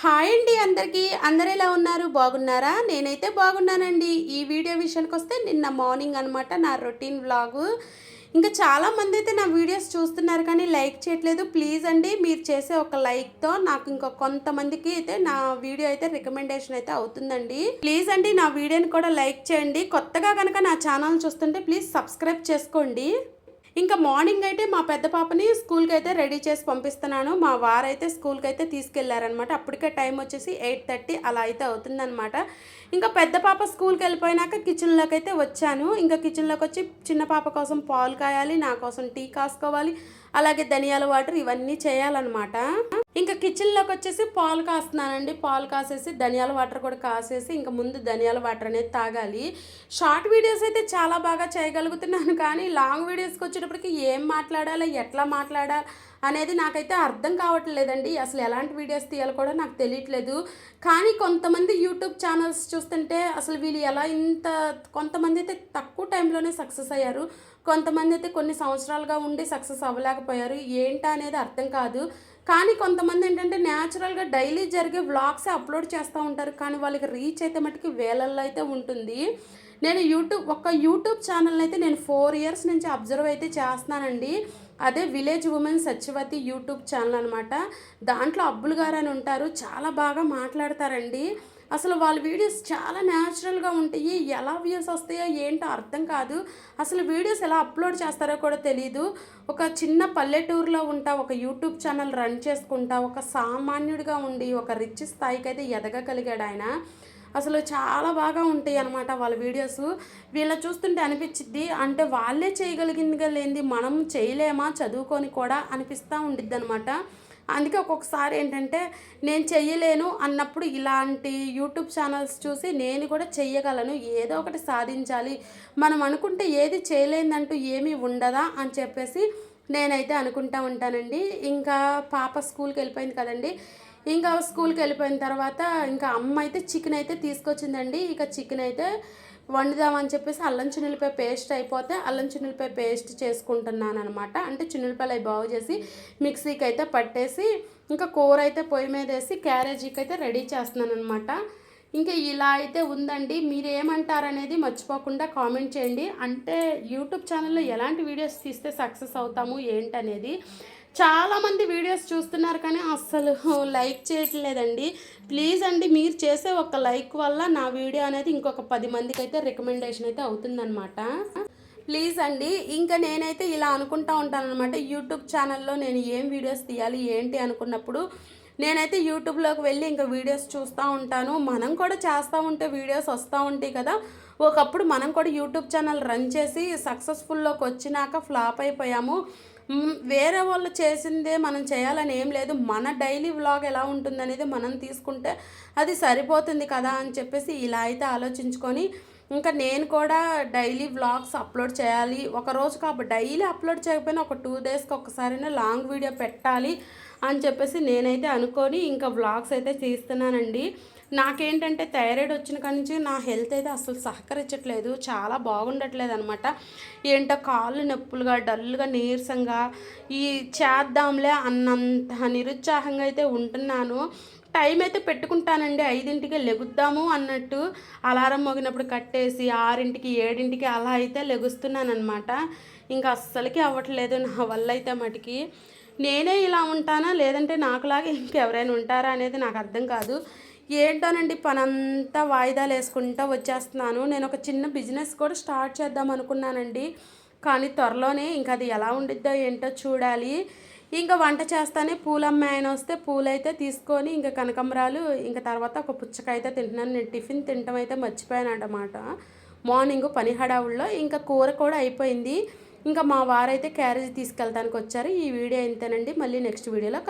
Hi అండి అందరికీ. అందరూ ఎలా ఉన్నారు? బాగున్నారా? నేనైతే బాగున్నానండి. ఈ వీడియో విషయానికొస్తే నిన్న మార్నింగ్ అనమాట నా రొటీన్ వ్లాగు. ఇంకా చాలామంది అయితే నా వీడియోస్ చూస్తున్నారు కానీ లైక్ చేయట్లేదు. ప్లీజ్ అండి మీరు చేసే ఒక లైక్తో నాకు ఇంకా కొంతమందికి అయితే నా వీడియో అయితే రికమెండేషన్ అయితే అవుతుందండి. ప్లీజ్ అండి నా వీడియోని కూడా లైక్ చేయండి. కొత్తగా కనుక నా ఛానల్ చూస్తుంటే ప్లీజ్ సబ్స్క్రైబ్ చేసుకోండి. ఇంకా మార్నింగ్ అయితే మా పెద్ద పాపని స్కూల్కి అయితే రెడీ చేసి పంపిస్తున్నాను. మా వారైతే స్కూల్కి అయితే తీసుకెళ్లారనమాట. అప్పటికే టైం వచ్చేసి 8:30 అలా అయితే అవుతుందన్నమాట. ఇంకా పెద్ద పాప స్కూల్కి వెళ్ళిపోయినాక కిచెన్లోకి అయితే వచ్చాను. ఇంకా కిచెన్లోకి వచ్చి చిన్న పాప కోసం పాలు కాయాలి, నా కోసం టీ కాసుకోవాలి, అలాగే ధనియాల వాటర్ ఇవన్నీ చేయాలన్నమాట. ఇంకా కిచెన్లోకి వచ్చేసి పాలు కాస్తున్నానండి. పాలు కాసేసి ధనియాల వాటర్ కూడా కాసేసి ఇంకా ముందు ధనియాల వాటర్ అనేది తాగాలి. షార్ట్ వీడియోస్ అయితే చాలా బాగా చేయగలుగుతున్నాను కానీ లాంగ్ వీడియోస్కి వచ్చేటప్పటికి ఏం మాట్లాడాలి, ఎట్లా మాట్లాడాలి అనేది నాకైతే అర్థం కావట్లేదండి. అసలు ఎలాంటి వీడియోస్ తీయాలో కూడా నాకు తెలియట్లేదు. కానీ కొంతమంది యూట్యూబ్ ఛానల్స్ చూస్తుంటే అసలు వీళ్ళు ఎలా కొంతమంది అయితే తక్కువ టైంలోనే సక్సెస్ అయ్యారు, కొంతమంది అయితే కొన్ని సంవత్సరాలుగా ఉండి సక్సెస్ అవ్వలేకపోయారు. ఏంటా అనేది అర్థం కాదు. కానీ కొంతమంది ఏంటంటే న్యాచురల్గా డైలీ జరిగే వ్లాగ్సే అప్లోడ్ చేస్తూ ఉంటారు కానీ వాళ్ళకి రీచ్ అయితే మటుకి వేలల్లో అయితే ఉంటుంది. నేను యూట్యూబ్ ఛానల్ని అయితే నేను 4 years నుంచి అబ్జర్వ్ అయితే చేస్తున్నానండి. అదే village women Satyavathi YouTube channel అనమాట. దాంట్లో అబ్బులు గారు అని ఉంటారు, చాలా బాగా మాట్లాడతారండి. అసలు వాళ్ళ వీడియోస్ చాలా న్యాచురల్గా ఉంటాయి. ఎలా వ్యూస్ వస్తాయో ఏంటో అర్థం కాదు. అసలు వీడియోస్ ఎలా అప్లోడ్ చేస్తారో కూడా తెలీదు. ఒక చిన్న పల్లెటూరులో ఉంటా, ఒక యూట్యూబ్ ఛానల్ రన్ చేసుకుంటా, ఒక సామాన్యుడిగా ఉండి ఒక రిచ్ స్థాయికి అయితే ఎదగగలిగాడు ఆయన. అసలు చాలా బాగా ఉంటాయి అన్నమాట వాళ్ళ వీడియోస్. వీళ్ళ చూస్తుంటే అనిపించిద్ది అంటే వాళ్ళే చేయగలిగిందిగా లేనిది మనం చేయలేమా చదువుకొని కూడా అనిపిస్తూ ఉండిద్ది అనమాట. అందుకే ఒక్కొక్కసారి ఏంటంటే నేను చెయ్యలేను అన్నప్పుడు ఇలాంటి యూట్యూబ్ ఛానల్స్ చూసి నేను కూడా చెయ్యగలను, ఏదో ఒకటి సాధించాలి, మనం అనుకుంటే ఏది చేయలేదంటూ ఏమీ ఉండదా అని చెప్పేసి నేనైతే అనుకుంటా ఉంటానండి. ఇంకా పాప స్కూల్కి వెళ్ళిపోయింది కదండి. ఇంకా స్కూల్కి వెళ్ళిపోయిన తర్వాత ఇంకా అమ్మ అయితే చికెన్ అయితే తీసుకొచ్చిందండి. ఇక చికెన్ అయితే వండుదామని చెప్పేసి అల్లం చిన్నులపాయ పేస్ట్ అయిపోతే అల్లం చిన్నులపాయ పేస్ట్ చేసుకుంటున్నాను అనమాట. అంటే చిన్నులపాయలు అవి బాగు చేసి మిక్సీకి అయితే పట్టేసి ఇంకా కూర అయితే పొయ్యి మీద వేసి క్యారేజీకి అయితే రెడీ చేస్తున్నాను అనమాట. ఇంకా ఇలా అయితే ఉందండి. మీరు ఏమంటారనేది మర్చిపోకుండా కామెంట్ చేయండి. అంటే యూట్యూబ్ ఛానల్లో ఎలాంటి వీడియోస్ తీస్తే సక్సెస్ అవుతాము ఏంటనేది. చాలామంది వీడియోస్ చూస్తున్నారు కానీ అస్సలు లైక్ చేయట్లేదండి. ప్లీజ్ అండి మీరు చేసే ఒక లైక్ వల్ల నా వీడియో అనేది ఇంకొక 10 మందికి అయితే రికమెండేషన్ అయితే అవుతుందన్నమాట. ప్లీజ్ అండి. ఇంకా నేనైతే ఇలా అనుకుంటూ ఉంటాను అనమాట. యూట్యూబ్ ఛానల్లో నేను ఏం వీడియోస్ తీయాలి ఏంటి అనుకున్నప్పుడు నేనైతే యూట్యూబ్లోకి వెళ్ళి ఇంకా వీడియోస్ చూస్తూ ఉంటాను. మనం కూడా చేస్తూ ఉంటే వీడియోస్ వస్తూ ఉంటాయి కదా. ఒకప్పుడు మనం కూడా యూట్యూబ్ ఛానల్ రన్ చేసి సక్సెస్ఫుల్లోకి వచ్చినాక ఫ్లాప్ అయిపోయాము. వేరే వాళ్ళు చేసిందే మనం చేయాలని ఏం లేదు. మన డైలీ వ్లాగ్ ఎలా ఉంటుందనేది మనం తీసుకుంటే అది సరిపోతుంది కదా అని చెప్పేసి ఇలా అయితే ఆలోచించుకొని ఇంకా నేను కూడా డైలీ వ్లాగ్స్ అప్లోడ్ చేయాలి. ఒకరోజు కాబట్టి డైలీ అప్లోడ్ చేయకపోయినా ఒక 2 daysకి ఒకసారైనా లాంగ్ వీడియో పెట్టాలి అని చెప్పేసి నేనైతే అనుకొని ఇంకా వ్లాగ్స్ అయితే తీస్తున్నానండి. నాకేంటంటే థైరాయిడ్ వచ్చిన కాడి నుంచి నా హెల్త్ అయితే అసలు సహకరించట్లేదు, చాలా బాగుండట్లేదు అనమాట. ఏంటో కాళ్ళు నొప్పులుగా డల్గా నీరసంగా ఈ చేద్దాంలే అన్నంత నిరుత్సాహంగా అయితే ఉంటున్నాను. టైం అయితే పెట్టుకుంటానండి, 5ంటికి లెగుద్దాము అన్నట్టు అలారం మోగినప్పుడు కట్టేసి 6ంటికి 7ంటికి అలా అయితే లెగుస్తున్నాను అనమాట. ఇంకా అస్సలకి అవ్వట్లేదు నా వల్ల అయితే మటుకి. నేనే ఇలా ఉంటానా లేదంటే నాకులాగే ఇంకెవరైనా ఉంటారా అనేది నాకు అర్థం కాదు. ఏంటోనండి పనంతా వాయిదాలు వేసుకుంటూ వచ్చేస్తున్నాను. నేను ఒక చిన్న బిజినెస్ కూడా స్టార్ట్ చేద్దాం అనుకున్నానండి కానీ త్వరలోనే ఇంకా అది ఎలా ఉండిద్దో ఏంటో చూడాలి. ఇంకా వంట చేస్తానే పూలమ్మాయి ఆయన వస్తే పూలైతే తీసుకొని ఇంకా కనకంబరాలు ఇంకా తర్వాత ఒక పుచ్చకాయ అయితే తింటున్నాను. నేను టిఫిన్ తినటం అయితే మర్చిపోయాను అన్నమాట మార్నింగ్ పని హడావుల్లో. ఇంకా కూర కూడా అయిపోయింది. ఇంకా మా వారైతే క్యారేజ్ తీసుకెళ్ళడానికి వచ్చారు. ఈ వీడియో ఇంతేనండి. మళ్ళీ నెక్స్ట్ వీడియోలో